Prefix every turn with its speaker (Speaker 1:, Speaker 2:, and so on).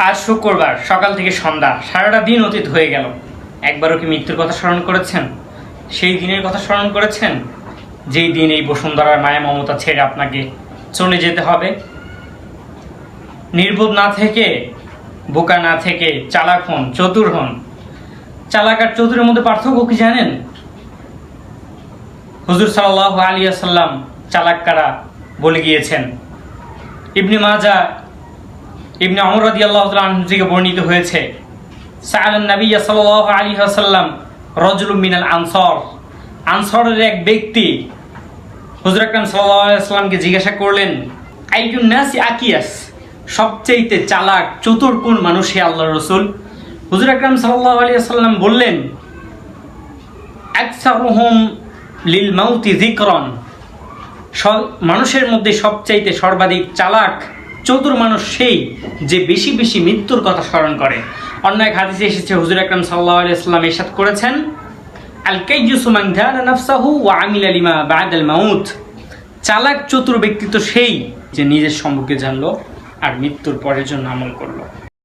Speaker 1: আজ শুক্রবার সকাল থেকে সন্ধ্যা সারাটা দিন অতীত হয়ে গেল, একবারও কি মৃত্যুর কথা স্মরণ করেছেন? সেই দিনের কথা স্মরণ করেছেন যেই দিন এই বসুন্ধরার মায়া মমতা ছেড়ে আপনাকে চলে যেতে হবে। নির্বোধ না থেকে, বোকা না থেকে চালাক হন, চতুর হন। চালাক আর চতুরের মধ্যে পার্থক্য কি জানেন? হুজুর সাল্লাল্লাহু আলাইহি ওয়াসাল্লাম চালাক কারা বলে গিয়েছেন। ইবনে মাজাহ ইবনে ওমর রাদিয়াল্লাহু তাআলা আনহু থেকে বর্ণিত হয়েছে, সাআলান নবী সাল্লাল্লাহু আলাইহি ওয়াসাল্লাম রাজুলুম মিনাল আনসার, আনসারের এক ব্যক্তি হুজুর আকরাম সাল্লাল্লাহু আলাইহি ওয়াসাল্লামকে জিজ্ঞাসা করলেন, আইয়ুন নাসি আকিয়াস, সবচেয়ে চালাক চতুর কোন মানুষ হে আল্লাহর রাসূল? হুজুর আকরাম সাল্লাল্লাহু আলাইহি ওয়াসাল্লাম বললেন, আকসারুহুম লিল মাউতি যিকরান, মানুষের মধ্যে সবচাইতে সর্বাধিক চালাক চতুর মানুষ সেই যে বেশি বেশি মৃত্যুর কথা স্মরণ করে। অন্য এক হাদিসে এসেছে, হুজুর আকরাম সাল্লাল্লাহু আলাইহি ওয়াসাল্লাম ইরশাদ করেছেন, আল কাইয়ুসু মান দানা নাফসাহু ওয়া আমিলা লিমা বা'দাল মাউত, চালাক চতুর ব্যক্তি তো সেই যে নিজের সম্পর্কে জানলো আর মৃত্যুর পরের জন্য আমল করলো।